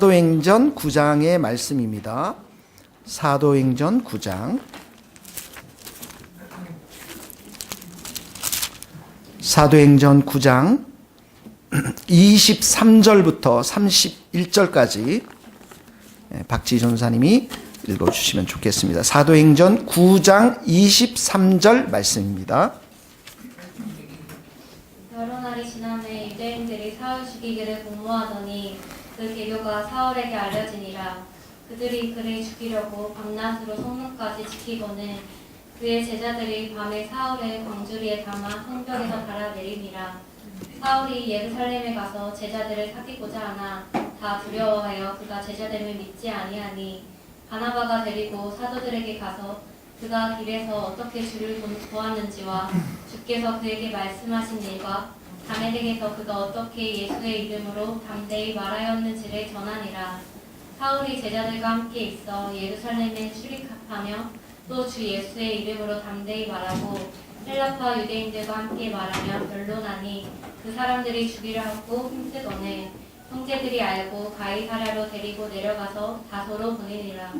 사도행전 9장의 말씀입니다. 사도행전 9장. 사도행전 9장 23절부터 31절까지 박지희 전사님이 읽어주시면 좋겠습니다. 사도행전 9장 23절 말씀입니다. 여러 날이 지난 후에 유대인들이 사울 죽이기를 공모하더니 그 계교가 사울에게 알려지니라. 그들이 그를 죽이려고 밤낮으로 성문까지 지키고는 그의 제자들이 밤에 사울을 광주리에 담아 성벽에서 달아내리니라. 사울이 예루살렘에 가서 제자들을 사귀고자 하나 다 두려워하여 그가 제자됨을 믿지 아니하니 바나바가 데리고 사도들에게 가서 그가 길에서 어떻게 주를 보았는지와 주께서 그에게 말씀하신 일과 다메섹에서 그가 어떻게 예수의 이름으로 담대히 말하였는지를 전하니라. 사울이 제자들과 함께 있어 예루살렘에 출입하며 또 주 예수의 이름으로 담대히 말하고 헬라파 유대인들과 함께 말하며 변론하니 그 사람들이 죽이려 하고 힘쓰거늘 형제들이 알고 가이사랴로 데리고 내려가서 다소로 보내니라.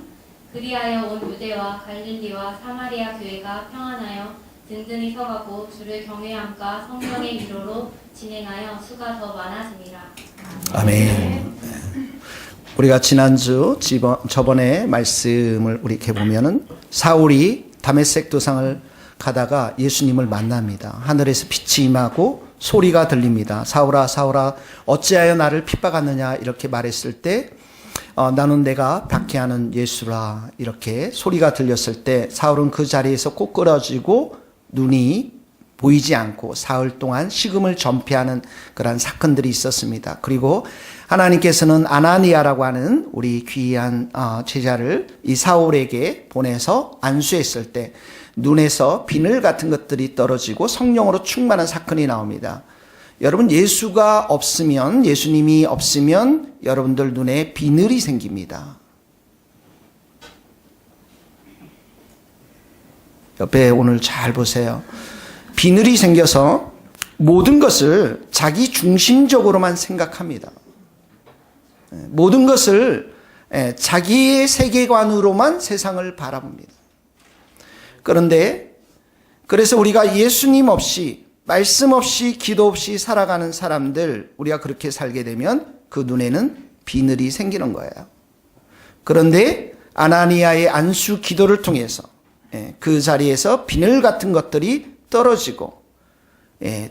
그리하여 온 유대와 갈릴리와 사마리아 교회가 평안하여 든든히 서가고 주를 경외함과 성령의 위로로 진행하여 수가 더 많아지니라. 아멘. 우리가 지난주 저번에 말씀을 이렇게 보면은 사울이 다메섹 도상을 가다가 예수님을 만납니다. 하늘에서 빛이 임하고 소리가 들립니다. 사울아 사울아 어찌하여 나를 핍박하느냐 이렇게 말했을 때 나는 내가 박해하는 예수라 이렇게 소리가 들렸을 때 사울은 그 자리에서 꼭 끌어지고 눈이 보이지 않고 사흘 동안 식음을 전폐하는 그런 사건들이 있었습니다. 그리고 하나님께서는 아나니아라고 하는 우리 귀한 제자를 이 사울에게 보내서 안수했을 때 눈에서 비늘 같은 것들이 떨어지고 성령으로 충만한 사건이 나옵니다. 여러분 예수가 없으면 예수님이 없으면 여러분들 눈에 비늘이 생깁니다. 옆에 오늘 잘 보세요. 비늘이 생겨서 모든 것을 자기 중심적으로만 생각합니다. 모든 것을 자기의 세계관으로만 세상을 바라봅니다. 그런데 그래서 우리가 예수님 없이 말씀 없이 기도 없이 살아가는 사람들 우리가 그렇게 살게 되면 그 눈에는 비늘이 생기는 거예요. 그런데 아나니아의 안수 기도를 통해서 그 자리에서 비늘 같은 것들이 떨어지고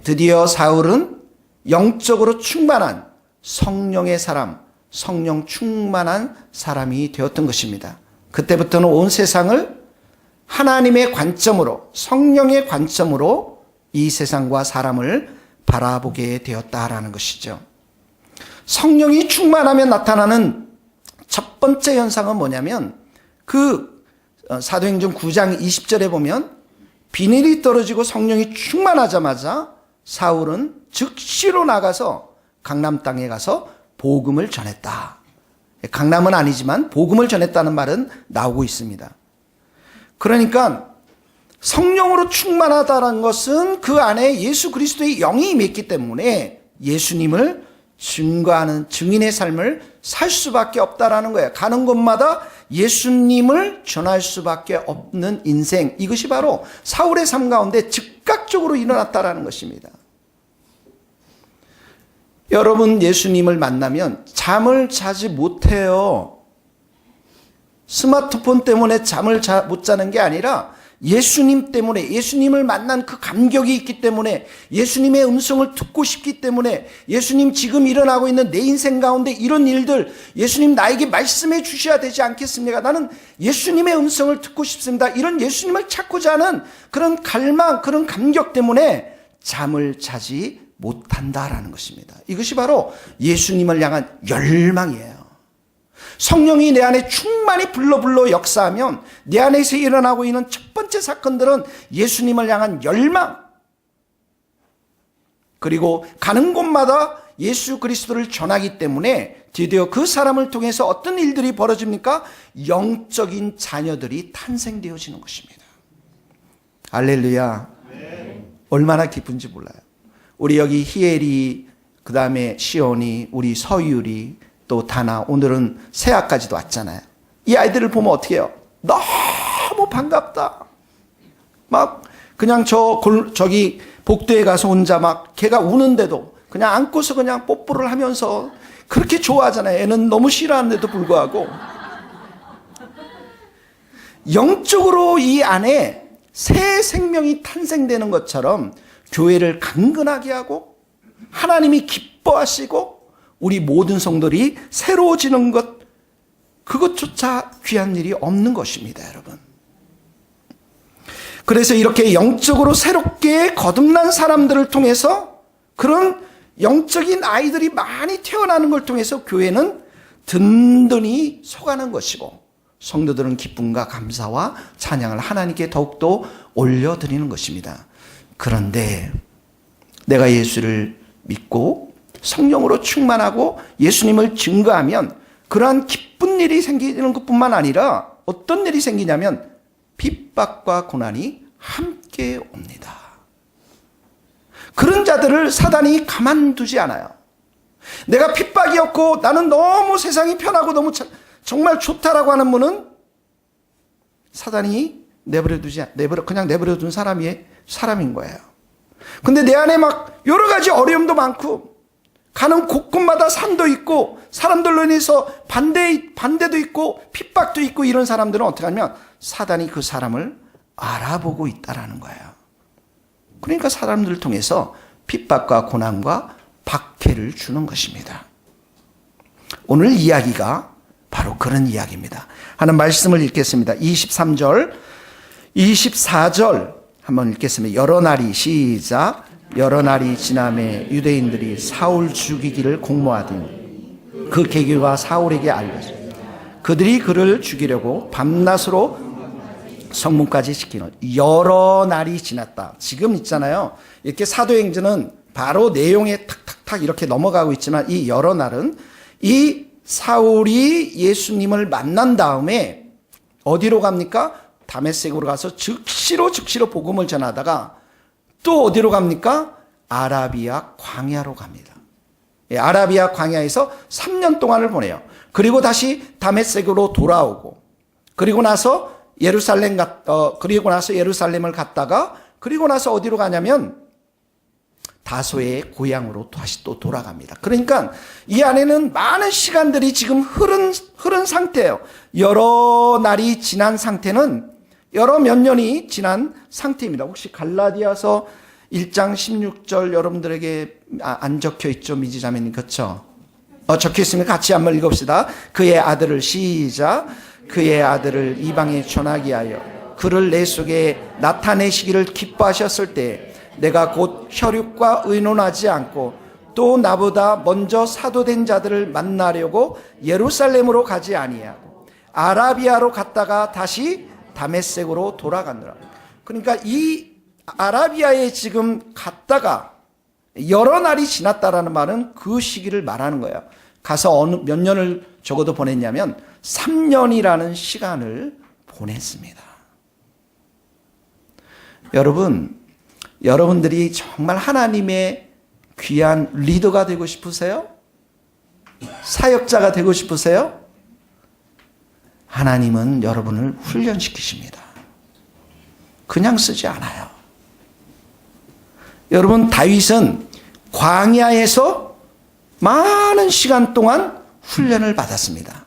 드디어 사울은 영적으로 충만한 성령의 사람, 성령 충만한 사람이 되었던 것입니다. 그때부터는 온 세상을 하나님의 관점으로 성령의 관점으로 이 세상과 사람을 바라보게 되었다라는 것이죠. 성령이 충만하면 나타나는 첫 번째 현상은 뭐냐면 그 사도행전 9장 20절에 보면 비늘이 떨어지고 성령이 충만하자마자 사울은 즉시로 나가서 강남 땅에 가서 복음을 전했다. 강남은 아니지만 복음을 전했다는 말은 나오고 있습니다. 그러니까 성령으로 충만하다는 것은 그 안에 예수 그리스도의 영이 임했기 때문에 예수님을 증거하는 증인의 삶을 살 수밖에 없다라는 거예요. 가는 곳마다 예수님을 전할 수밖에 없는 인생, 이것이 바로 사울의 삶 가운데 즉각적으로 일어났다라는 것입니다. 여러분 예수님을 만나면 잠을 자지 못해요. 스마트폰 때문에 잠을 못 자는 게 아니라 예수님 때문에, 예수님을 만난 그 감격이 있기 때문에, 예수님의 음성을 듣고 싶기 때문에, 예수님 지금 일어나고 있는 내 인생 가운데 이런 일들 예수님 나에게 말씀해 주셔야 되지 않겠습니까? 나는 예수님의 음성을 듣고 싶습니다. 이런 예수님을 찾고자 하는 그런 갈망, 그런 감격 때문에 잠을 자지 못한다라는 것입니다. 이것이 바로 예수님을 향한 열망이에요. 성령이 내 안에 충만히 불러 역사하면 내 안에서 일어나고 있는 첫 번째 사건들은 예수님을 향한 열망, 그리고 가는 곳마다 예수 그리스도를 전하기 때문에 드디어 그 사람을 통해서 어떤 일들이 벌어집니까? 영적인 자녀들이 탄생되어지는 것입니다. 할렐루야. 얼마나 기쁜지 몰라요. 우리 여기 희엘이, 그 다음에 시온이, 우리 서율이, 또 다나, 오늘은 세아까지도 왔잖아요. 이 아이들을 보면 어떻게 해요? 너무 반갑다. 막 그냥 저기 복도에 가서 혼자 막 걔가 우는데도 그냥 안고서 그냥 뽀뽀를 하면서 그렇게 좋아하잖아요. 애는 너무 싫어하는데도 불구하고. 영적으로 이 안에 새 생명이 탄생되는 것처럼 교회를 강건하게 하고 하나님이 기뻐하시고 우리 모든 성도들이 새로워지는 것, 그것조차 귀한 일이 없는 것입니다, 여러분. 그래서 이렇게 영적으로 새롭게 거듭난 사람들을 통해서 그런 영적인 아이들이 많이 태어나는 걸 통해서 교회는 든든히 서가는 것이고 성도들은 기쁨과 감사와 찬양을 하나님께 더욱더 올려드리는 것입니다. 그런데 내가 예수를 믿고 성령으로 충만하고 예수님을 증거하면 그러한 기쁜 일이 생기는 것뿐만 아니라 어떤 일이 생기냐면 핍박과 고난이 함께 옵니다. 그런 자들을 사단이 가만두지 않아요. 내가 핍박이 없고 나는 너무 세상이 편하고 너무 정말 좋다라고 하는 분은 사단이 그냥 내버려둔 사람인 거예요. 근데 내 안에 막 여러 가지 어려움도 많고 가는 곳곳마다 산도 있고 사람들로 인해서 반대도 있고 핍박도 있고 이런 사람들은 어떻게 하냐면 사단이 그 사람을 알아보고 있다라는 거예요. 그러니까 사람들을 통해서 핍박과 고난과 박해를 주는 것입니다. 오늘 이야기가 바로 그런 이야기입니다. 하는 말씀을 읽겠습니다. 23절, 24절 한번 읽겠습니다. 여러 날이 시작. 여러 날이 지남에 유대인들이 사울 죽이기를 공모하더니 그 계기가 사울에게 알려져 그들이 그를 죽이려고 밤낮으로 성문까지 시키는 여러 날이 지났다. 지금 있잖아요. 이렇게 사도행전은 바로 내용에 탁탁탁 이렇게 넘어가고 있지만 이 여러 날은 이 사울이 예수님을 만난 다음에 어디로 갑니까? 다메섹으로 가서 즉시로 복음을 전하다가 또 어디로 갑니까? 아라비아 광야로 갑니다. 아라비아 광야에서 3년 동안을 보내요. 그리고 다시 다메섹으로 돌아오고 그리고 나서 예루살렘을 갔다가 그리고 나서 어디로 가냐면 다소의 고향으로 다시 또 돌아갑니다. 그러니까 이 안에는 많은 시간들이 지금 흐른 상태예요. 여러 날이 지난 상태는 몇 년이 지난 상태입니다. 혹시 갈라디아서 1장 16절 여러분들에게 안 적혀 있죠? 미지자매님, 그렇죠? 적혀 있으면 같이 한번 읽읍시다. 그의 아들을 시작. 그의 아들을 이방에 전하게 하여 그를 내 속에 나타내시기를 기뻐하셨을 때 내가 곧 혈육과 의논하지 않고 또 나보다 먼저 사도된 자들을 만나려고 예루살렘으로 가지 아니하고 아라비아로 갔다가 다시 다메섹으로 돌아가느라. 그러니까 이 아라비아에 지금 갔다가 여러 날이 지났다라는 말은 그 시기를 말하는 거예요. 가서 몇 년을 적어도 보냈냐면 3년이라는 시간을 보냈습니다. 여러분들이 정말 하나님의 귀한 리더가 되고 싶으세요? 사역자가 되고 싶으세요? 하나님은 여러분을 훈련시키십니다. 그냥 쓰지 않아요. 여러분, 다윗은 광야에서 많은 시간 동안 훈련을 받았습니다.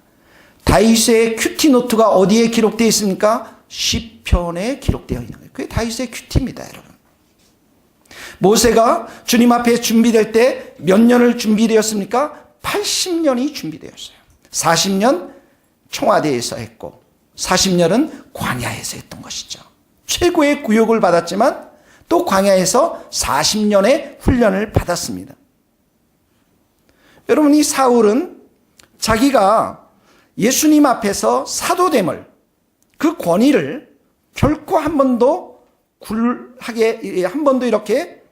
다윗의 큐티노트가 어디에 기록되어 있습니까? 시편에 기록되어 있는 거예요. 그게 다윗의 큐티입니다, 여러분. 모세가 주님 앞에 준비될 때 몇 년을 준비되었습니까? 80년이 준비되었어요. 40년 청와대에서 했고 40년은 광야에서 했던 것이죠. 최고의 구역을 받았지만 또 광야에서 40년의 훈련을 받았습니다. 여러분, 이 사울은 자기가 예수님 앞에서 사도됨을, 그 권위를 결코 한 번도 이렇게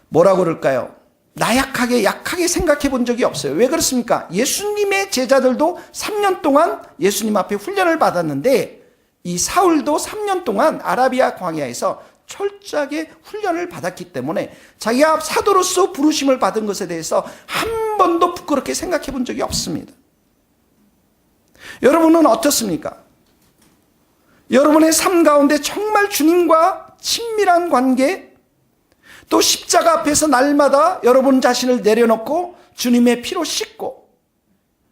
뭐라고 그럴까요? 약하게 생각해 본 적이 없어요. 왜 그렇습니까? 예수님의 제자들도 3년 동안 예수님 앞에 훈련을 받았는데 이 사울도 3년 동안 아라비아 광야에서 철저하게 훈련을 받았기 때문에 자기가 사도로서 부르심을 받은 것에 대해서 한 번도 부끄럽게 생각해 본 적이 없습니다. 여러분은 어떻습니까? 여러분의 삶 가운데 정말 주님과 친밀한 관계, 또 십자가 앞에서 날마다 여러분 자신을 내려놓고 주님의 피로 씻고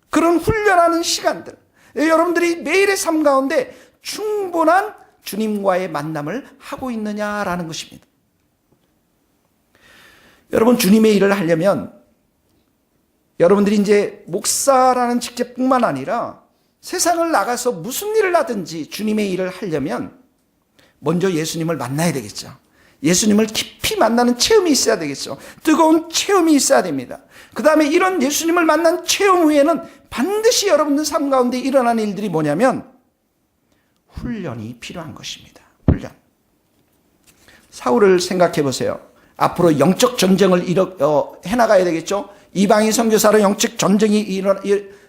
그런 훈련하는 시간들, 여러분들이 매일의 삶 가운데 충분한 주님과의 만남을 하고 있느냐라는 것입니다. 여러분, 주님의 일을 하려면 여러분들이 이제 목사라는 직책뿐만 아니라 세상을 나가서 무슨 일을 하든지 주님의 일을 하려면 먼저 예수님을 만나야 되겠죠. 예수님을 깊이 만나는 체험이 있어야 되겠죠. 뜨거운 체험이 있어야 됩니다. 그 다음에 이런 예수님을 만난 체험 후에는 반드시 여러분들 삶 가운데 일어나는 일들이 뭐냐면 훈련이 필요한 것입니다. 훈련. 사울을 생각해 보세요. 앞으로 영적 전쟁을 해나가야 되겠죠. 이방인 선교사로 영적 전쟁이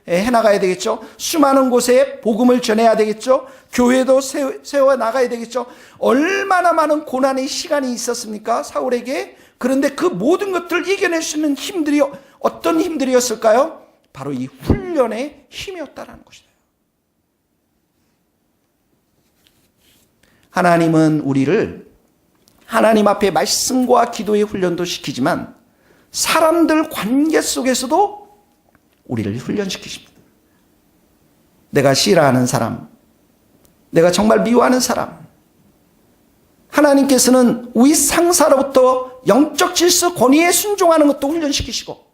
해나가야 되겠죠. 수많은 곳에 복음을 전해야 되겠죠. 교회도 세워 나가야 되겠죠. 얼마나 많은 고난의 시간이 있었습니까? 사울에게. 그런데 그 모든 것들을 이겨낼 수 있는 힘들이 어떤 힘들이었을까요? 바로 이 훈련의 힘이었다라는 것이다. 하나님은 우리를 하나님 앞에 말씀과 기도의 훈련도 시키지만 사람들 관계 속에서도 우리를 훈련시키십니다. 내가 싫어하는 사람, 내가 정말 미워하는 사람, 하나님께서는 우리 상사로부터 영적 질서 권위에 순종하는 것도 훈련시키시고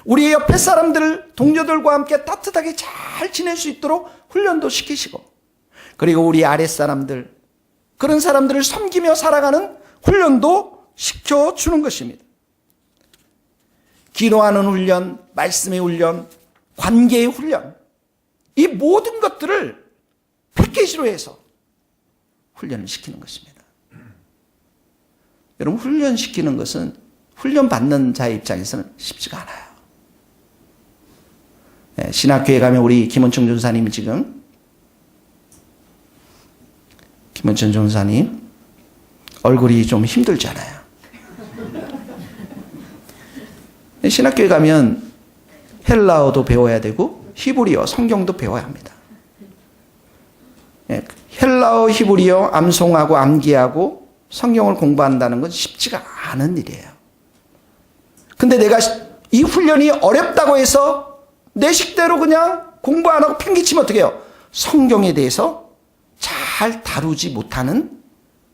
우리의 옆에 사람들을 동료들과 함께 따뜻하게 잘 지낼 수 있도록 훈련도 시키시고 그리고 우리 아랫사람들, 그런 사람들을 섬기며 살아가는 훈련도 시켜주는 것입니다. 기도하는 훈련, 말씀의 훈련, 관계의 훈련, 이 모든 것들을 패키지로 해서 훈련을 시키는 것입니다. 여러분, 훈련시키는 것은 훈련받는 자의 입장에서는 쉽지가 않아요. 신학교에 가면 우리 김원청 전사님이 지금 김원천 전사님 얼굴이 좀 힘들잖아요. 신학교에 가면 헬라어도 배워야 되고 히브리어 성경도 배워야 합니다. 헬라어 히브리어 암송하고 암기하고 성경을 공부한다는 건 쉽지가 않은 일이에요. 근데 내가 이 훈련이 어렵다고 해서 내 식대로 그냥 공부 안 하고 팽개치면 어떻게 해요? 성경에 대해서 잘 다루지 못하는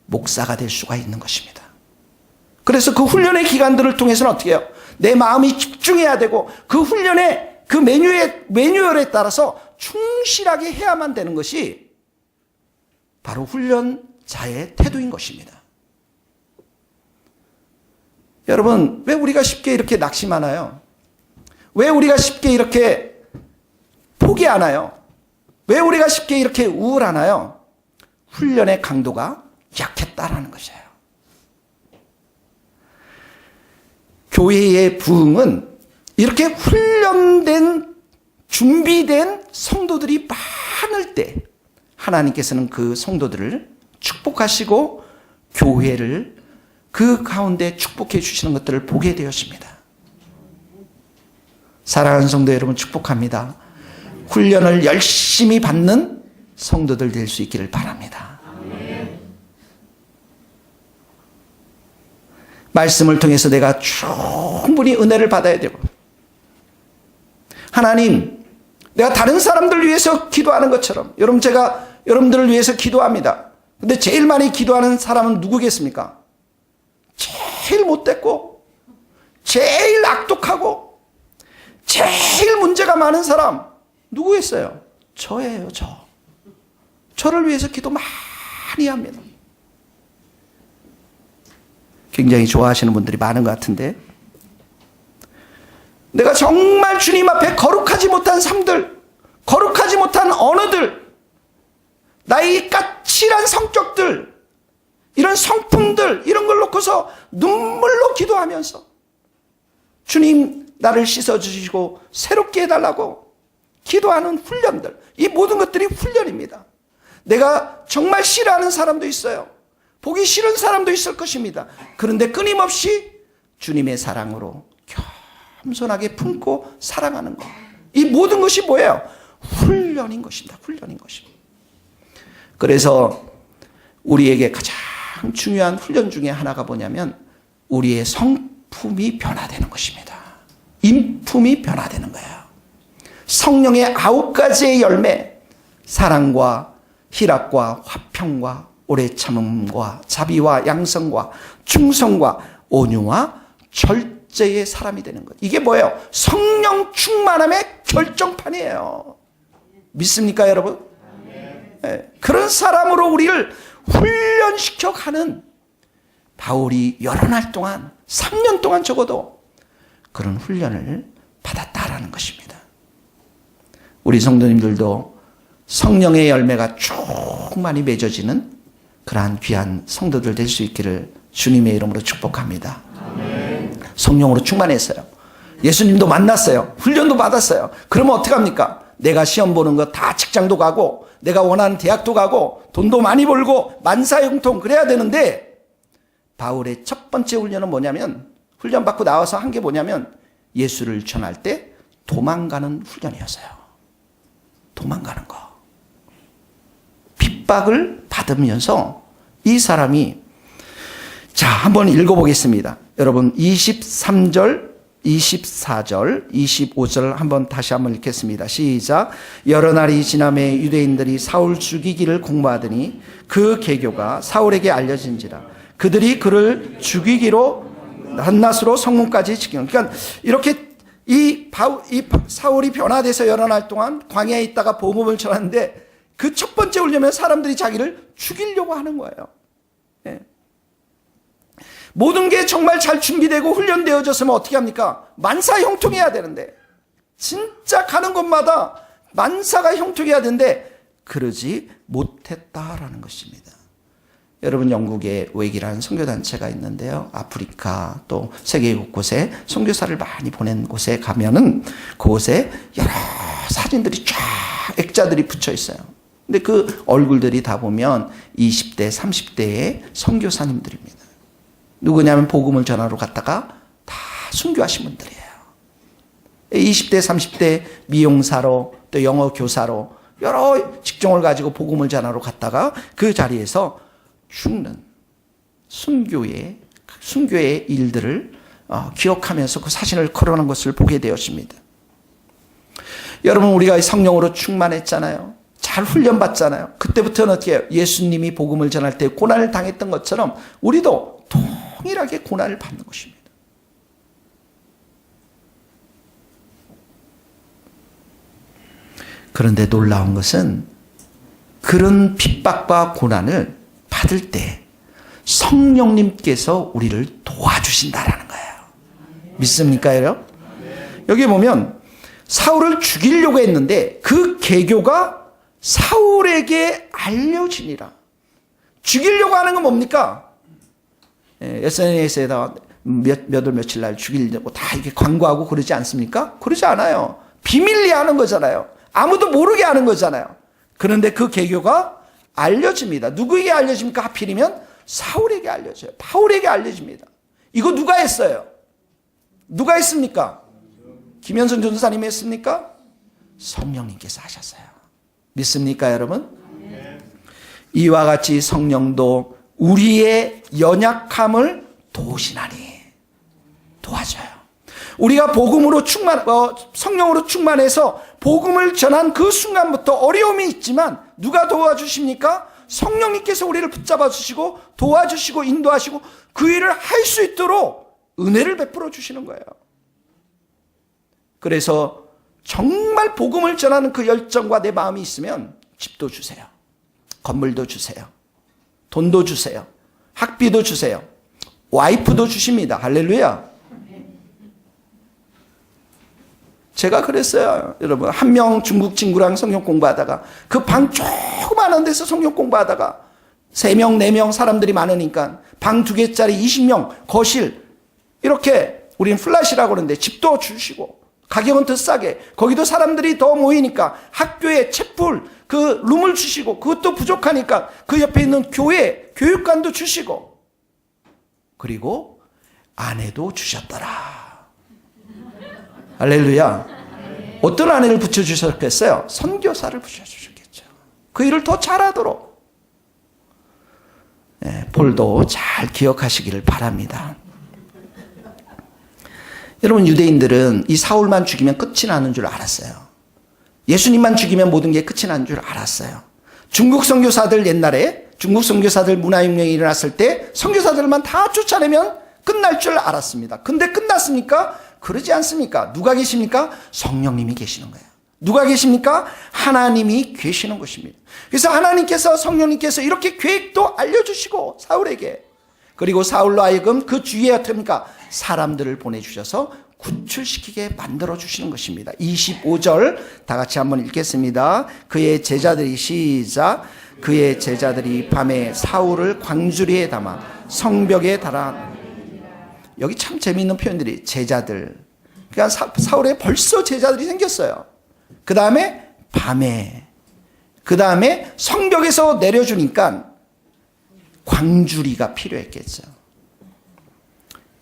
목사가 될 수가 있는 것입니다. 그래서 그 훈련의 기간들을 통해서는 어떻게 해요? 내 마음이 집중해야 되고 그 훈련의 그 매뉴얼에 따라서 충실하게 해야만 되는 것이 바로 훈련자의 태도인 것입니다. 여러분, 왜 우리가 쉽게 이렇게 낙심하나요? 왜 우리가 쉽게 이렇게 포기하나요? 왜 우리가 쉽게 이렇게 우울하나요? 훈련의 강도가 약했다라는 것이에요. 교회의 부흥은 이렇게 훈련된, 준비된 성도들이 많을 때 하나님께서는 그 성도들을 축복하시고 교회를 그 가운데 축복해 주시는 것들을 보게 되었습니다. 사랑하는 성도 여러분, 축복합니다. 훈련을 열심히 받는 성도들 될 수 있기를 바랍니다. 말씀을 통해서 내가 충분히 은혜를 받아야 되고, 하나님, 내가 다른 사람들 위해서 기도하는 것처럼, 여러분, 제가 여러분들을 위해서 기도합니다. 근데 제일 많이 기도하는 사람은 누구겠습니까? 제일 못됐고, 제일 악독하고, 제일 문제가 많은 사람 누구겠어요? 저예요. 저를 위해서 기도 많이 합니다. 굉장히 좋아하시는 분들이 많은 것 같은데, 내가 정말 주님 앞에 거룩하지 못한 삶들, 거룩하지 못한 언어들, 나의 까칠한 성격들, 이런 성품들, 이런 걸 놓고서 눈물로 기도하면서 주님 나를 씻어주시고 새롭게 해달라고 기도하는 훈련들, 이 모든 것들이 훈련입니다. 내가 정말 싫어하는 사람도 있어요. 보기 싫은 사람도 있을 것입니다. 그런데 끊임없이 주님의 사랑으로 겸손하게 품고 사랑하는 것. 이 모든 것이 뭐예요? 훈련인 것입니다. 훈련인 것입니다. 그래서 우리에게 가장 중요한 훈련 중에 하나가 뭐냐면 우리의 성품이 변화되는 것입니다. 인품이 변화되는 거예요. 성령의 9가지의 열매, 사랑과 희락과 화평과 오래 참음과 자비와 양성과 충성과 온유와 절제의 사람이 되는 것. 이게 뭐예요? 성령 충만함의 결정판이에요. 믿습니까, 여러분? 네. 그런 사람으로 우리를 훈련시켜 가는 바울이 여러 날 동안 3년 동안 적어도 그런 훈련을 받았다라는 것입니다. 우리 성도님들도 성령의 열매가 충만히 맺어지는 그러한 귀한 성도들 될 수 있기를 주님의 이름으로 축복합니다. 아멘. 성령으로 충만했어요. 예수님도 만났어요. 훈련도 받았어요. 그러면 어떡합니까? 내가 시험 보는 거 다 직장도 가고 내가 원하는 대학도 가고 돈도 많이 벌고 만사형통 그래야 되는데 바울의 첫 번째 훈련은 뭐냐면 훈련 받고 나와서 한 게 뭐냐면 예수를 전할 때 도망가는 훈련이었어요. 도망가는 거. 핍박을 받으면서 이 사람이 자 한번 읽어보겠습니다. 여러분 23절 24절, 25절 한번 다시 한번 읽겠습니다. 시작. 여러 날이 지남에 유대인들이 사울 죽이기를 공모하더니 그 계교가 사울에게 알려진지라. 그들이 그를 죽이기로 한낮으로 성문까지 지키는. 그러니까 이렇게 이 사울이 변화돼서 여러 날 동안 광야에 있다가 복음을 전하는데 그 첫 번째 훈련은 사람들이 자기를 죽이려고 하는 거예요. 네. 모든 게 정말 잘 준비되고 훈련되어졌으면 어떻게 합니까? 만사 형통해야 되는데 진짜 가는 곳마다 만사가 형통해야 되는데 그러지 못했다라는 것입니다. 여러분 영국에 웨기라는 선교단체가 있는데요. 아프리카 또 세계 곳곳에 선교사를 많이 보낸 곳에 가면은 그곳에 여러 사진들이 쫙 액자들이 붙여 있어요. 근데 그 얼굴들이 다 보면 20대 30대의 선교사님들입니다. 누구냐면 복음을 전하러 갔다가 다 순교하신 분들이에요. 20대 30대 미용사로 또 영어 교사로 여러 직종을 가지고 복음을 전하러 갔다가 그 자리에서 죽는 순교의 일들을 기억하면서 그 사진을 거론한 것을 보게 되었습니다. 여러분 우리가 성령으로 충만했잖아요. 잘 훈련받잖아요. 그때부터는 어떻게 해요? 예수님이 복음을 전할 때 고난을 당했던 것처럼 우리도 동일하게 고난을 받는 것입니다. 그런데 놀라운 것은 그런 핍박과 고난을 받을 때 성령님께서 우리를 도와주신다라는 거예요. 믿습니까, 여러분? 여기 보면 사울을 죽이려고 했는데 그 계교가 사울에게 알려지니라. 죽이려고 하는 건 뭡니까? SNS에다 몇 월 며칠 날 죽이려고 다 이렇게 광고하고 그러지 않습니까? 그러지 않아요. 비밀리에 하는 거잖아요. 아무도 모르게 하는 거잖아요. 그런데 그 계교가 알려집니다. 누구에게 알려집니까? 하필이면 사울에게 알려져요. 바울에게 알려집니다. 이거 누가 했어요? 누가 했습니까? 김현선 전사님이 했습니까? 성령님께서 하셨어요. 믿습니까, 여러분? 이와 같이 성령도 우리의 연약함을 도우시나니 도와줘요. 우리가 복음으로 성령으로 충만해서 복음을 전한 그 순간부터 어려움이 있지만 누가 도와주십니까? 성령님께서 우리를 붙잡아 주시고 도와주시고 인도하시고 그 일을 할 수 있도록 은혜를 베풀어 주시는 거예요. 그래서 정말 복음을 전하는 그 열정과 내 마음이 있으면 집도 주세요. 건물도 주세요. 돈도 주세요. 학비도 주세요. 와이프도 주십니다. 할렐루야. 제가 그랬어요. 여러분, 한 명 중국 친구랑 성경 공부하다가 그 방 조그마한 데서 성경 공부하다가 3명, 4명 사람들이 많으니까 방 2개짜리 20명 거실 이렇게 우리는 플랫이라고 그러는데 집도 주시고 가격은 더 싸게 거기도 사람들이 더 모이니까 학교에 챗불 그 룸을 주시고, 그것도 부족하니까 그 옆에 있는 교회 교육관도 주시고, 그리고 아내도 주셨더라. 할렐루야. 어떤 아내를 붙여주셨겠어요? 선교사를 붙여주셨겠죠. 그 일을 더 잘하도록. 볼도 잘 기억하시기를 바랍니다. 여러분, 유대인들은 이 사울만 죽이면 끝이 나는 줄 알았어요. 예수님만 죽이면 모든 게 끝이 나는 줄 알았어요. 중국 선교사들, 옛날에 중국 선교사들 문화혁명이 일어났을 때 선교사들만 다 쫓아내면 끝날 줄 알았습니다. 근데 끝났습니까? 그러지 않습니까? 누가 계십니까? 성령님이 계시는 거예요. 누가 계십니까? 하나님이 계시는 것입니다. 그래서 하나님께서, 성령님께서 이렇게 계획도 알려주시고 사울에게, 그리고 사울로 하여금 그 주위에 어떻습니까? 사람들을 보내주셔서 구출시키게 만들어주시는 것입니다. 25절 다 같이 한번 읽겠습니다. 그의 제자들이, 시작. 그의 제자들이 밤에 사울을 광주리에 담아 성벽에 달아. 여기 참 재미있는 표현들이, 제자들. 그러니까 사울에 벌써 제자들이 생겼어요. 그 다음에 밤에, 그 다음에 성벽에서 내려주니까 광주리가 필요했겠죠.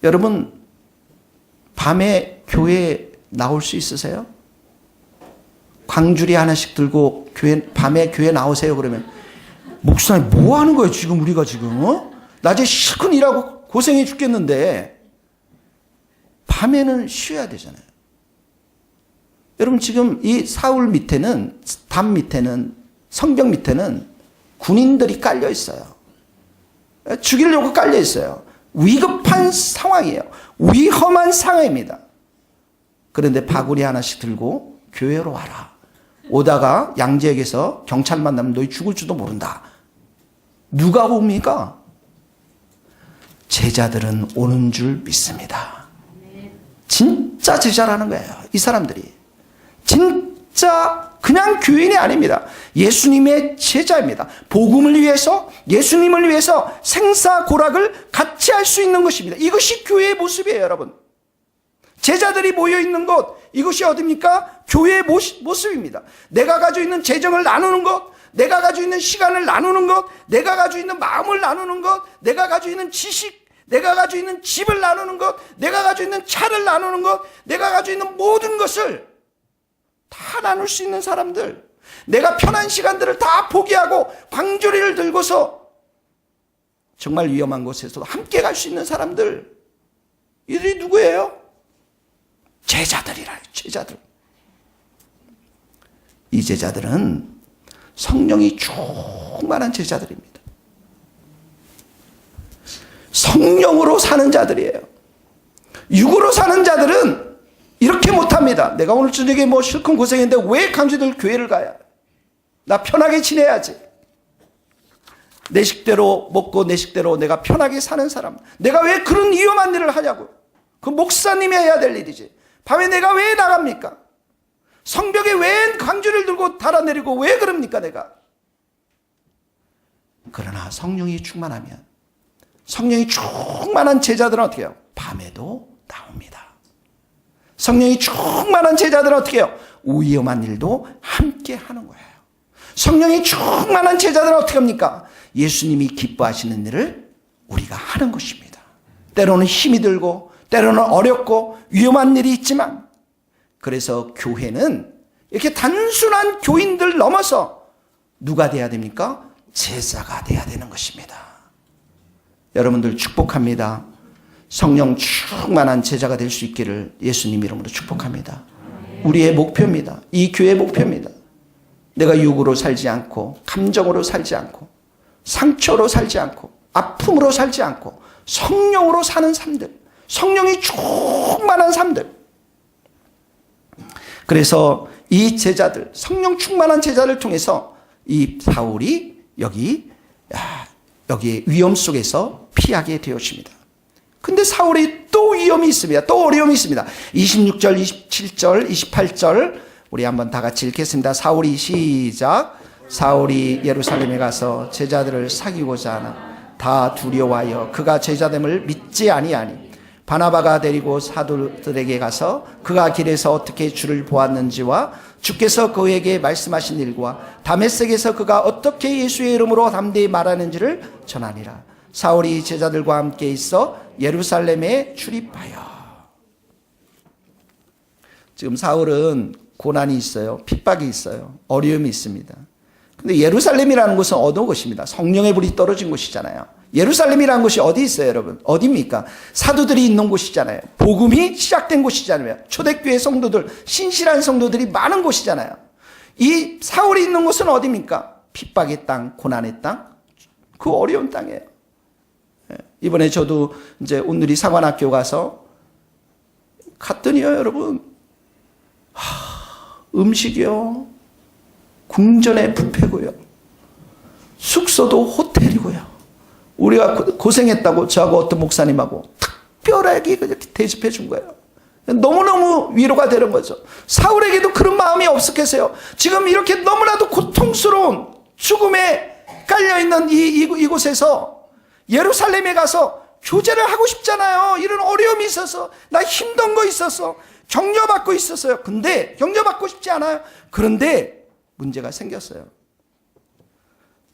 여러분, 밤에 교회에 나올 수 있으세요? 광주리 하나씩 들고 밤에 교회 나오세요 그러면, 목사님 뭐 하는 거예요 지금 우리가 지금? 낮에 실컷 일하고 고생해 죽겠는데 밤에는 쉬어야 되잖아요. 여러분, 지금 이 사울 밑에는, 담 밑에는, 성벽 밑에는 군인들이 깔려 있어요. 죽이려고 깔려 있어요. 위급한 상황이에요. 위험한 상황입니다. 그런데 바구니 하나씩 들고 교회로 와라. 오다가 양지역에서 경찰 만나면 너희 죽을 줄도 모른다. 누가 옵니까? 제자들은 오는 줄 믿습니다. 진짜 제자라는 거예요. 이 사람들이 진짜 그냥 교인이 아닙니다. 예수님의 제자입니다. 복음을 위해서, 예수님을 위해서 생사고락을 같이 할 수 있는 것입니다. 이것이 교회의 모습이에요, 여러분. 제자들이 모여있는 곳, 이것이 어디입니까? 교회의 모습입니다. 내가 가지고 있는 재정을 나누는 것, 내가 가지고 있는 시간을 나누는 것, 내가 가지고 있는 마음을 나누는 것, 내가 가지고 있는 지식, 내가 가지고 있는 집을 나누는 것, 내가 가지고 있는 차를 나누는 것, 내가 가지고 있는 모든 것을 다 나눌 수 있는 사람들, 내가 편한 시간들을 다 포기하고 광주리를 들고서 정말 위험한 곳에서도 함께 갈 수 있는 사람들, 이들이 누구예요? 제자들이라. 제자들. 이 제자들은 성령이 충만한 제자들입니다. 성령으로 사는 자들이에요. 육으로 사는 자들은 이렇게 못합니다. 내가 오늘 저녁에 뭐 실컷 고생했는데 왜 강주들 교회를 가야? 나 편하게 지내야지. 내 식대로 먹고 내 식대로 내가 편하게 사는 사람. 내가 왜 그런 위험한 일을 하냐고. 그 목사님이 해야 될 일이지. 밤에 내가 왜 나갑니까? 성벽에 왜 강주를 들고 달아내리고 왜 그럽니까 내가? 그러나 성령이 충만하면, 성령이 충만한 제자들은 어떻게 해요? 밤에도 나옵니다. 성령이 충만한 제자들은 어떻게 해요? 위험한 일도 함께 하는 거예요. 성령이 충만한 제자들은 어떻게 합니까? 예수님이 기뻐하시는 일을 우리가 하는 것입니다. 때로는 힘이 들고 때로는 어렵고 위험한 일이 있지만, 그래서 교회는 이렇게 단순한 교인들 넘어서 누가 돼야 됩니까? 제자가 돼야 되는 것입니다. 여러분들 축복합니다. 성령 충만한 제자가 될 수 있기를 예수님 이름으로 축복합니다. 우리의 목표입니다. 이 교회의 목표입니다. 내가 육으로 살지 않고, 감정으로 살지 않고, 상처로 살지 않고, 아픔으로 살지 않고, 성령으로 사는 삶들, 성령이 충만한 삶들. 그래서 이 제자들, 성령 충만한 제자를 통해서 이 사울이 여기 위험 속에서 피하게 되었습니다. 근데 사울이 또 위험이 있습니다. 또 어려움이 있습니다. 26절, 27절, 28절 우리 한번 다 같이 읽겠습니다. 사울이, 시작. 사울이 예루살렘에 가서 제자들을 사귀고자 하나 다 두려워하여 그가 제자됨을 믿지 아니하니, 바나바가 데리고 사도들에게 가서 그가 길에서 어떻게 주를 보았는지와 주께서 그에게 말씀하신 일과 다메섹에서 그가 어떻게 예수의 이름으로 담대히 말하는지를 전하니라. 사울이 제자들과 함께 있어 예루살렘에 출입하여. 지금 사울은 고난이 있어요. 핍박이 있어요. 어려움이 있습니다. 근데 예루살렘이라는 곳은 어두운 곳입니다. 성령의 불이 떨어진 곳이잖아요. 예루살렘이라는 곳이 어디 있어요, 여러분? 어디입니까? 사도들이 있는 곳이잖아요. 복음이 시작된 곳이잖아요. 초대교회 성도들, 신실한 성도들이 많은 곳이잖아요. 이 사울이 있는 곳은 어디입니까? 핍박의 땅, 고난의 땅, 그 어려운 땅이에요. 이번에 저도 이제 오늘이 사관학교 가서 갔더니요, 여러분, 음식이요, 궁전의 뷔페고요, 숙소도 호텔이고요. 우리가 고생했다고 저하고 어떤 목사님하고 특별하게 그렇게 대접해 준 거예요. 너무너무 위로가 되는 거죠. 사울에게도 그런 마음이 없었겠어요. 지금 이렇게 너무나도 고통스러운 죽음에 깔려있는 이곳에서 예루살렘에 가서 교제를 하고 싶잖아요. 이런 어려움이 있어서, 나 힘든 거 있어서, 격려받고 있었어요. 근데 격려받고 싶지 않아요. 그런데 문제가 생겼어요.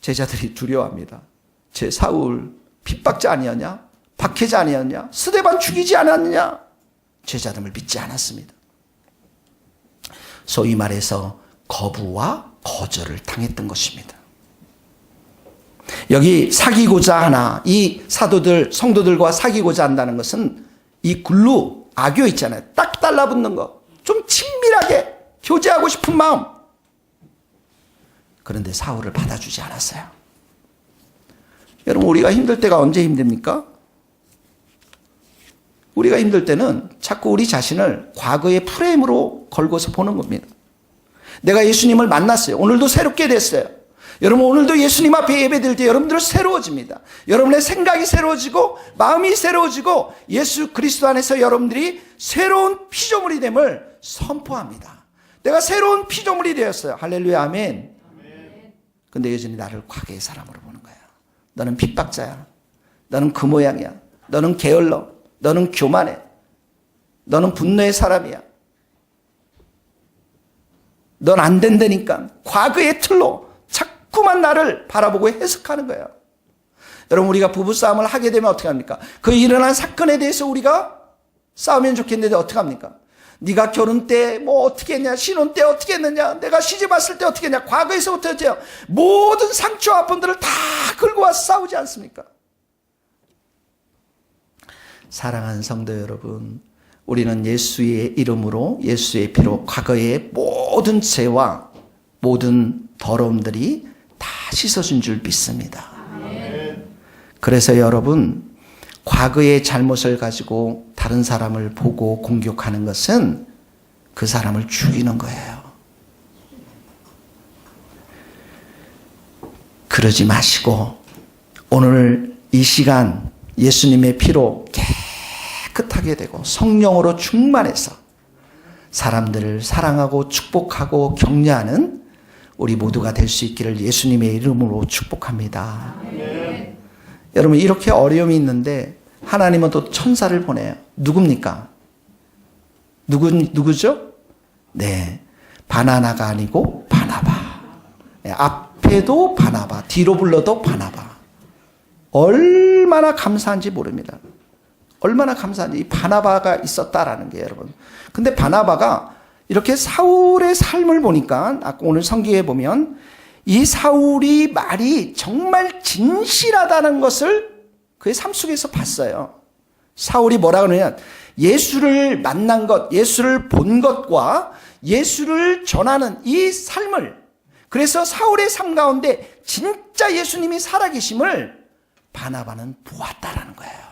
제자들이 두려워합니다. 제 사울 핍박자 아니었냐? 박해자 아니었냐? 스데반 죽이지 않았느냐? 제자들을 믿지 않았습니다. 소위 말해서 거부와 거절을 당했던 것입니다. 여기 사귀고자 하나, 이 사도들, 성도들과 사귀고자 한다는 것은 이 굴루, 악교 있잖아요. 딱 달라붙는 거. 좀 친밀하게 교제하고 싶은 마음. 그런데 사울을 받아주지 않았어요. 여러분, 우리가 힘들 때가 언제 힘듭니까? 우리가 힘들 때는 자꾸 우리 자신을 과거의 프레임으로 걸고서 보는 겁니다. 내가 예수님을 만났어요. 오늘도 새롭게 됐어요. 여러분, 오늘도 예수님 앞에 예배드릴 때 여러분들은 새로워집니다. 여러분의 생각이 새로워지고 마음이 새로워지고 예수 그리스도 안에서 여러분들이 새로운 피조물이 됨을 선포합니다. 내가 새로운 피조물이 되었어요. 할렐루야, 아멘. 근데 여전히 나를 과거의 사람으로 보는 거야. 너는 핍박자야. 너는 그 모양이야. 너는 게을러. 너는 교만해. 너는 분노의 사람이야. 넌 안 된다니까. 과거의 틀로 자꾸만 나를 바라보고 해석하는 거예요. 여러분, 우리가 부부싸움을 하게 되면 어떻게 합니까? 그 일어난 사건에 대해서 우리가 싸우면 좋겠는데 어떻게 합니까? 네가 결혼 때 뭐 어떻게 했냐, 신혼 때 어떻게 했느냐, 내가 시집 왔을 때 어떻게 했냐, 과거에서부터 해요. 모든 상처와 아픔들을 다 긁고 와서 싸우지 않습니까? 사랑하는 성도 여러분, 우리는 예수의 이름으로, 예수의 피로 과거의 모든 죄와 모든 더러움들이 다 씻어준 줄 믿습니다. 그래서 여러분, 과거의 잘못을 가지고 다른 사람을 보고 공격하는 것은 그 사람을 죽이는 거예요. 그러지 마시고 오늘 이 시간 예수님의 피로 깨끗하게 되고 성령으로 충만해서 사람들을 사랑하고 축복하고 격려하는 우리 모두가 될 수 있기를 예수님의 이름으로 축복합니다. 여러분, 이렇게 어려움이 있는데 하나님은 또 천사를 보내요. 누굽니까? 누구죠? 네, 바나나가 아니고 바나바. 네, 앞에도 바나바, 뒤로 불러도 바나바. 얼마나 감사한지 모릅니다. 얼마나 감사한지. 이 바나바가 있었다라는 게, 여러분. 근데 바나바가 이렇게 사울의 삶을 보니까 아까 오늘 성경에 보면 이 사울이 말이 정말 진실하다는 것을 그의 삶 속에서 봤어요. 사울이 뭐라 그러냐면 예수를 만난 것, 예수를 본 것과 예수를 전하는 이 삶을, 그래서 사울의 삶 가운데 진짜 예수님이 살아계심을 바나바는 보았다라는 거예요.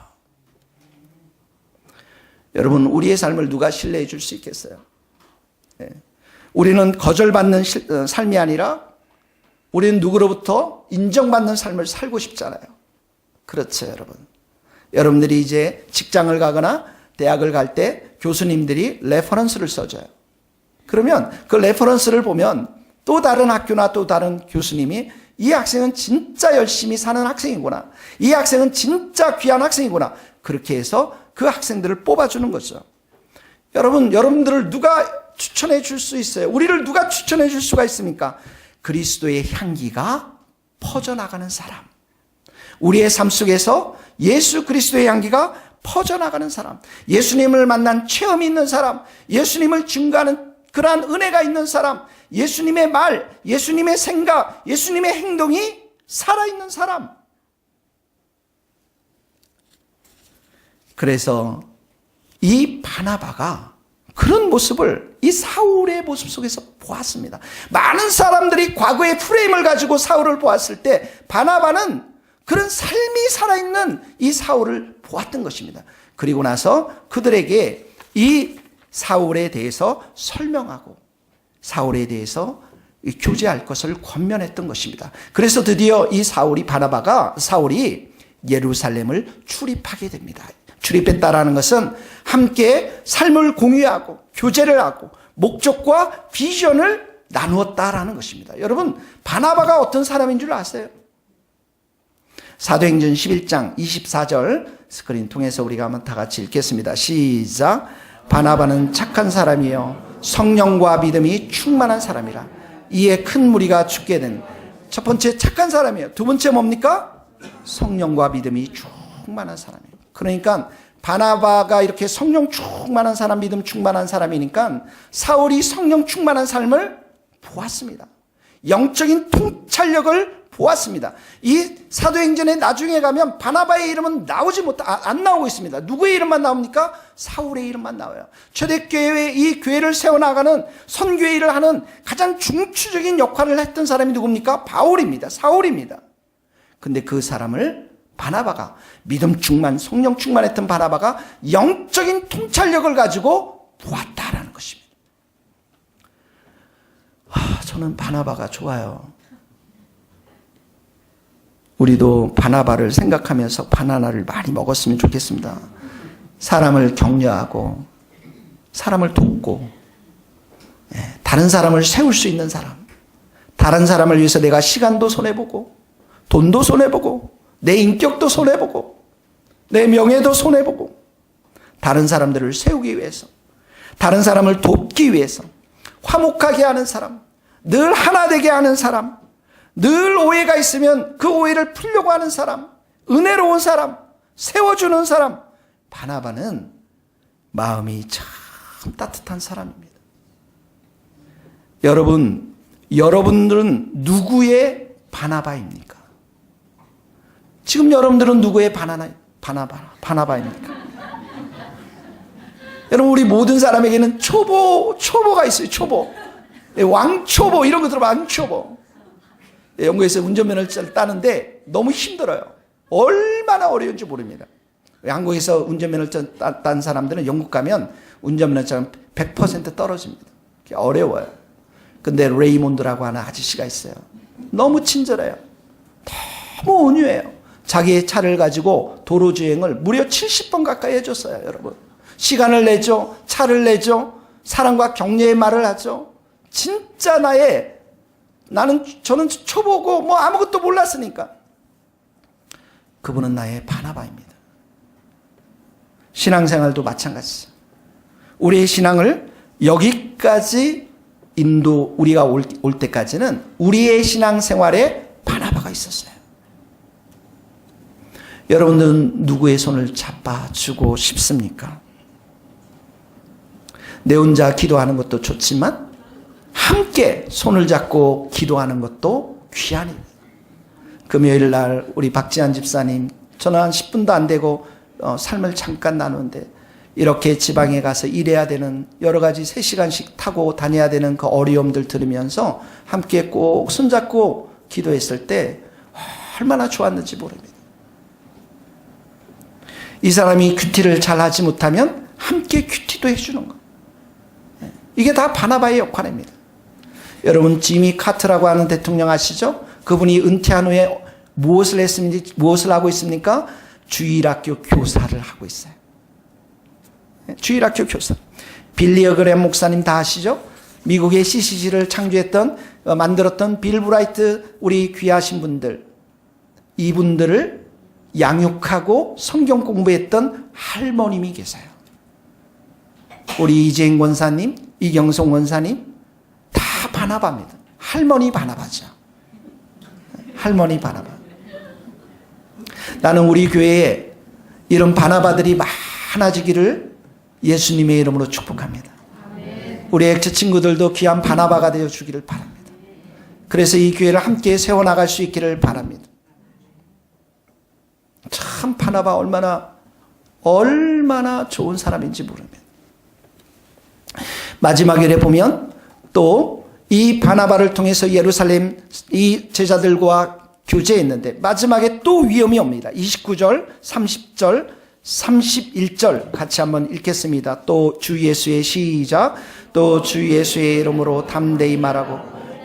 여러분, 우리의 삶을 누가 신뢰해 줄 수 있겠어요? 네. 우리는 거절받는 삶이 아니라 우리는 누구로부터 인정받는 삶을 살고 싶잖아요. 그렇죠, 여러분. 여러분들이 이제 직장을 가거나 대학을 갈 때 교수님들이 레퍼런스를 써줘요. 그러면 그 레퍼런스를 보면 또 다른 학교나 또 다른 교수님이 이 학생은 진짜 열심히 사는 학생이구나, 이 학생은 진짜 귀한 학생이구나, 그렇게 해서 그 학생들을 뽑아주는 거죠. 여러분들을 누가 추천해 줄 수 있어요? 우리를 누가 추천해 줄 수가 있습니까? 그리스도의 향기가 퍼져나가는 사람. 우리의 삶 속에서 예수 그리스도의 향기가 퍼져나가는 사람. 예수님을 만난 체험이 있는 사람. 예수님을 증거하는 그러한 은혜가 있는 사람. 예수님의 말, 예수님의 생각, 예수님의 행동이 살아있는 사람. 그래서 이 바나바가 그런 모습을 이 사울의 모습 속에서 보았습니다. 많은 사람들이 과거의 프레임을 가지고 사울을 보았을 때 바나바는 그런 삶이 살아있는 이 사울을 보았던 것입니다. 그리고 나서 그들에게 이 사울에 대해서 설명하고 사울에 대해서 교제할 것을 권면했던 것입니다. 그래서 드디어 이 사울이 예루살렘을 출입하게 됩니다. 출입했다라는 것은 함께 삶을 공유하고 교제를 하고 목적과 비전을 나누었다라는 것입니다. 여러분, 바나바가 어떤 사람인 줄 아세요? 사도행전 11장 24절 스크린 통해서 우리가 한번 다 같이 읽겠습니다. 시작. 바나바는 착한 사람이요 성령과 믿음이 충만한 사람이라. 이에 큰 무리가 죽게 된. 첫 번째 착한 사람이에요. 두 번째 뭡니까? 성령과 믿음이 충만한 사람이에요. 그러니까 바나바가 이렇게 성령 충만한 사람, 믿음 충만한 사람이니까 사울이 성령 충만한 삶을 보았습니다. 영적인 통찰력을 보았습니다. 이 사도행전에 나중에 가면 바나바의 이름은 안 나오고 있습니다. 누구의 이름만 나옵니까? 사울의 이름만 나와요. 초대교회에 이 교회를 세워나가는 선교의 일을 하는 가장 중추적인 역할을 했던 사람이 누굽니까? 바울입니다. 사울입니다. 근데 그 사람을 바나바가 믿음 충만, 성령 충만했던 바나바가 영적인 통찰력을 가지고 보았다라는 것입니다. 저는 바나바가 좋아요. 우리도 바나바를 생각하면서 바나나를 많이 먹었으면 좋겠습니다. 사람을 격려하고 사람을 돕고 다른 사람을 세울 수 있는 사람, 다른 사람을 위해서 내가 시간도 손해보고 돈도 손해보고 내 인격도 손해보고 내 명예도 손해보고 다른 사람들을 세우기 위해서, 다른 사람을 돕기 위해서 화목하게 하는 사람, 늘 하나 되게 하는 사람, 늘 오해가 있으면 그 오해를 풀려고 하는 사람, 은혜로운 사람, 세워주는 사람. 바나바는 마음이 참 따뜻한 사람입니다. 여러분들은 누구의 바나바입니까? 지금 여러분들은 누구의 바나바입니까? 여러분, 우리 모든 사람에게는 초보가 있어요. 초보. 왕초보, 이런 거 들어봐. 왕초보. 영국에서 운전면허를 따는데 너무 힘들어요. 얼마나 어려운지 모릅니다. 한국에서 운전면허를 딴 사람들은 영국 가면 운전면허증 100% 떨어집니다. 어려워요. 근데 레이몬드라고 하는 아저씨가 있어요. 너무 친절해요. 너무 온유해요. 자기의 차를 가지고 도로주행을 무려 70번 가까이 해줬어요. 여러분, 시간을 내죠. 차를 내죠. 사랑과 격려의 말을 하죠. 진짜 저는 초보고 뭐 아무것도 몰랐으니까. 그분은 나의 바나바입니다. 신앙생활도 마찬가지죠. 우리의 신앙을 여기까지 우리가 올 때까지는 우리의 신앙생활에 바나바가 있었어요. 여러분들은 누구의 손을 잡아주고 싶습니까? 내 혼자 기도하는 것도 좋지만 함께 손을 잡고 기도하는 것도 귀한입니다. 금요일 날 우리 박지한 집사님, 저는 한 10분도 안 되고 삶을 잠깐 나누는데 이렇게 지방에 가서 일해야 되는, 여러 가지 3시간씩 타고 다녀야 되는 그 어려움들 들으면서 함께 꼭 손잡고 기도했을 때 얼마나 좋았는지 모릅니다. 이 사람이 큐티를 잘 하지 못하면 함께 큐티도 해주는 것. 이게 다 바나바의 역할입니다. 여러분, 지미 카트라고 하는 대통령 아시죠? 그분이 은퇴한 후에 무엇을 하고 있습니까? 주일학교 교사를 하고 있어요. 주일학교 교사. 빌리 그램 목사님 다 아시죠? 미국의 CCC를 만들었던 빌 브라이트, 우리 귀하신 분들, 이분들을 양육하고 성경 공부했던 할머님이 계세요. 우리 이재인 권사님, 이경송 권사님 다 바나바입니다. 할머니 바나바죠. 할머니 바나바. 나는 우리 교회에 이런 바나바들이 많아지기를 예수님의 이름으로 축복합니다. 우리 액체 친구들도 귀한 바나바가 되어 주기를 바랍니다. 그래서 이 교회를 함께 세워나갈 수 있기를 바랍니다. 참 바나바 얼마나 좋은 사람인지 모릅니다. 마지막 일에 보면 또 이 바나바를 통해서 예루살렘 이 제자들과 교제했는데 마지막에 또 위험이 옵니다. 29절, 30절, 31절 같이 한번 읽겠습니다. 또 주 예수의 시작. 또 주 예수의 이름으로 담대히 말하고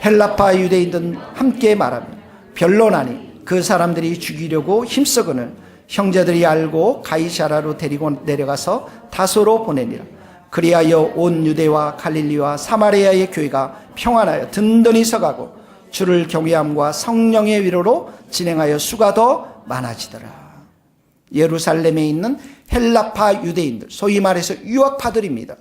헬라파 유대인들 함께 말하며 변론하니 그 사람들이 죽이려고 힘쓰거늘 형제들이 알고 가이사라로 데리고 내려가서 다소로 보내니라. 그리하여 온 유대와 갈릴리와 사마리아의 교회가 평안하여 든든히 서가고 주를 경외함과 성령의 위로로 진행하여 수가 더 많아지더라. 예루살렘에 있는 헬라파 유대인들, 소위 말해서 유학파들입니다.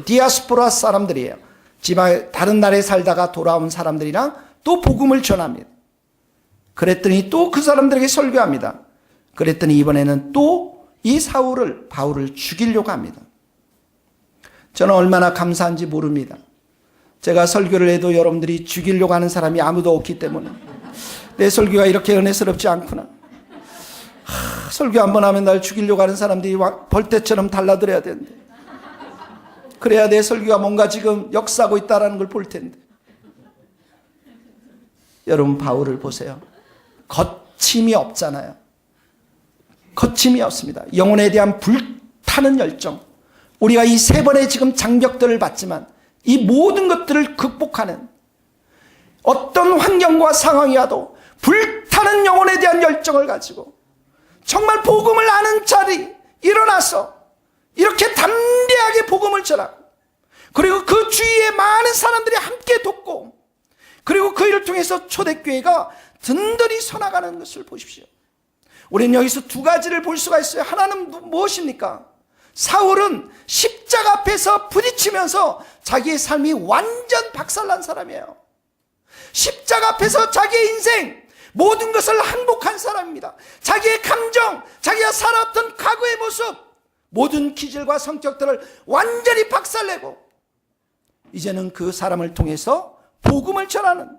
디아스포라 사람들이에요. 지방 다른 나라에 살다가 돌아온 사람들이랑 또 복음을 전합니다. 그랬더니 또 그 사람들에게 설교합니다. 그랬더니 이번에는 또 이 바울을 죽이려고 합니다. 저는 얼마나 감사한지 모릅니다. 제가 설교를 해도 여러분들이 죽이려고 하는 사람이 아무도 없기 때문에 내 설교가 이렇게 은혜스럽지 않구나. 설교 한번 하면 날 죽이려고 하는 사람들이 벌떼처럼 달라들어야 되는데, 그래야 내 설교가 뭔가 지금 역사하고 있다는 걸 볼 텐데. 여러분 바울을 보세요. 거침이 없잖아요. 거침이 없습니다. 영혼에 대한 불타는 열정. 우리가 이 세 번의 지금 장벽들을 받지만 이 모든 것들을 극복하는 어떤 환경과 상황이 와도 불타는 영혼에 대한 열정을 가지고 정말 복음을 아는 자리 일어나서 이렇게 담대하게 복음을 전하고, 그리고 그 주위에 많은 사람들이 함께 돕고, 그리고 그 일을 통해서 초대교회가 든든히 서나가는 것을 보십시오. 우리는 여기서 두 가지를 볼 수가 있어요. 하나는 무엇입니까? 사울은 십자가 앞에서 부딪히면서 자기의 삶이 완전 박살난 사람이에요. 십자가 앞에서 자기의 인생 모든 것을 항복한 사람입니다. 자기의 감정, 자기가 살았던 과거의 모습, 모든 기질과 성격들을 완전히 박살내고 이제는 그 사람을 통해서 복음을 전하는,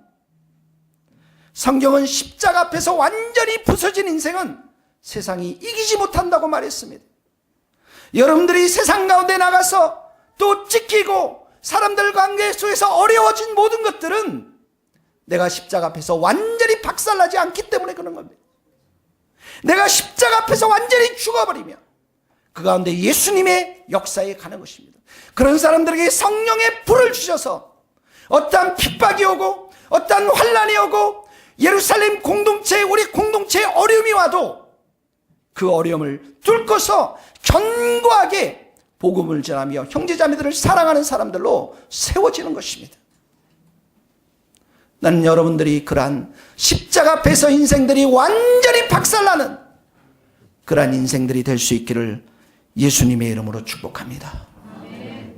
성경은 십자가 앞에서 완전히 부서진 인생은 세상이 이기지 못한다고 말했습니다. 여러분들이 세상 가운데 나가서 또 찢기고 사람들 관계 속에서 어려워진 모든 것들은 내가 십자가 앞에서 완전히 박살나지 않기 때문에 그런 겁니다. 내가 십자가 앞에서 완전히 죽어버리면 그 가운데 예수님의 역사에 가는 것입니다. 그런 사람들에게 성령의 불을 주셔서 어떠한 핍박이 오고 어떠한 환난이 오고 예루살렘 공동체, 우리 공동체에 어려움이 와도 그 어려움을 뚫고서 견고하게 복음을 전하며 형제자매들을 사랑하는 사람들로 세워지는 것입니다. 나는 여러분들이 그러한 십자가 앞에서 인생들이 완전히 박살나는 그러한 인생들이 될 수 있기를 예수님의 이름으로 축복합니다.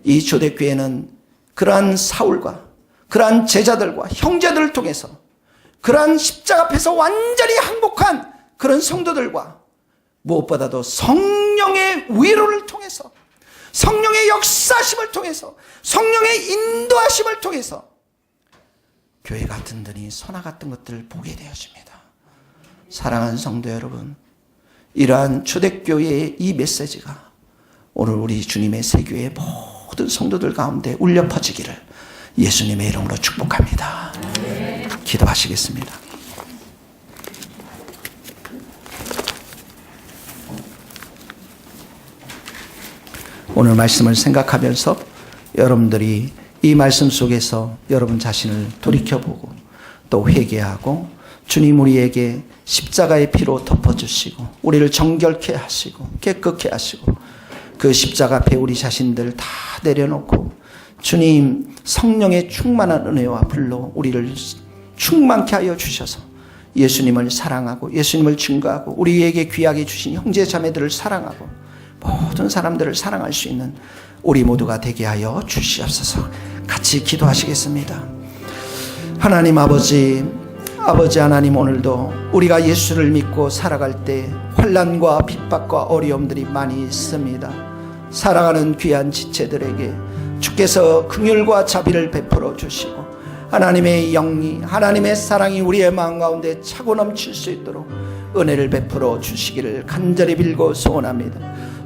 이 초대교회는 그러한 사울과 그러한 제자들과 형제들을 통해서 그러한 십자가 앞에서 완전히 항복한 그런 성도들과 무엇보다도 성령의 위로를 통해서, 성령의 역사심을 통해서, 성령의 인도하심을 통해서 교회가 든든히 서나갔던 것들을 보게 되어집니다. 사랑하는 성도 여러분, 이러한 초대교회의 이 메시지가 오늘 우리 주님의 세교회의 모든 성도들 가운데 울려 퍼지기를 예수님의 이름으로 축복합니다. 기도하시겠습니다. 오늘 말씀을 생각하면서 여러분들이 이 말씀 속에서 여러분 자신을 돌이켜보고 또 회개하고, 주님 우리에게 십자가의 피로 덮어주시고 우리를 정결케 하시고 깨끗게 하시고 그 십자가 앞에 우리 자신들 다 내려놓고 주님 성령의 충만한 은혜와 불로 우리를 충만케 하여 주셔서 예수님을 사랑하고 예수님을 증거하고 우리에게 귀하게 주신 형제 자매들을 사랑하고 모든 사람들을 사랑할 수 있는 우리 모두가 되게 하여 주시옵소서. 같이 기도하시겠습니다. 하나님 아버지 하나님, 오늘도 우리가 예수를 믿고 살아갈 때 환난과 핍박과 어려움들이 많이 있습니다. 살아가는 귀한 지체들에게 주께서 긍휼과 자비를 베풀어 주시고 하나님의 영이, 하나님의 사랑이 우리의 마음 가운데 차고 넘칠 수 있도록 은혜를 베풀어 주시기를 간절히 빌고 소원합니다.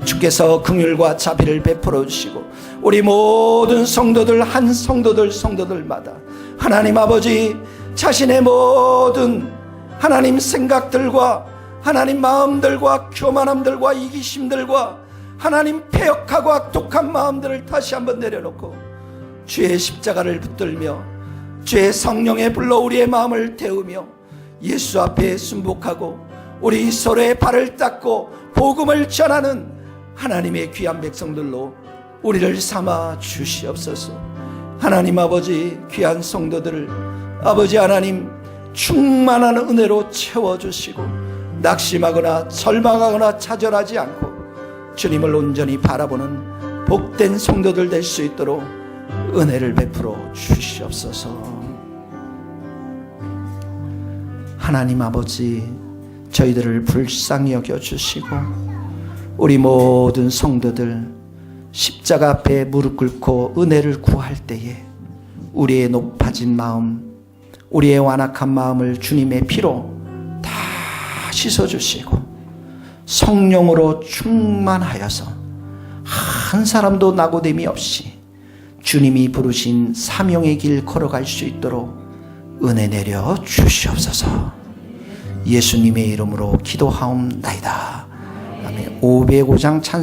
주께서 긍휼과 자비를 베풀어 주시고 우리 모든 성도들, 한 성도들마다 하나님 아버지 자신의 모든 하나님 생각들과 하나님 마음들과 교만함들과 이기심들과 하나님 패역하고 악독한 마음들을 다시 한번 내려놓고 주의 십자가를 붙들며 주의 성령의 불로 우리의 마음을 태우며 예수 앞에 순복하고 우리 서로의 발을 닦고 복음을 전하는 하나님의 귀한 백성들로 우리를 삼아 주시옵소서. 하나님 아버지, 귀한 성도들을 아버지 하나님 충만한 은혜로 채워주시고 낙심하거나 절망하거나 좌절하지 않고 주님을 온전히 바라보는 복된 성도들 될 수 있도록 은혜를 베풀어 주시옵소서. 하나님 아버지, 저희들을 불쌍히 여겨주시고 우리 모든 성도들 십자가 앞에 무릎 꿇고 은혜를 구할 때에 우리의 높아진 마음, 우리의 완악한 마음을 주님의 피로 다 씻어주시고 성령으로 충만하여서 한 사람도 낙오됨이 없이 주님이 부르신 사명의 길 걸어갈 수 있도록 은혜 내려 주시옵소서. 예수님의 이름으로 기도하옵나이다. 아멘. 505장 찬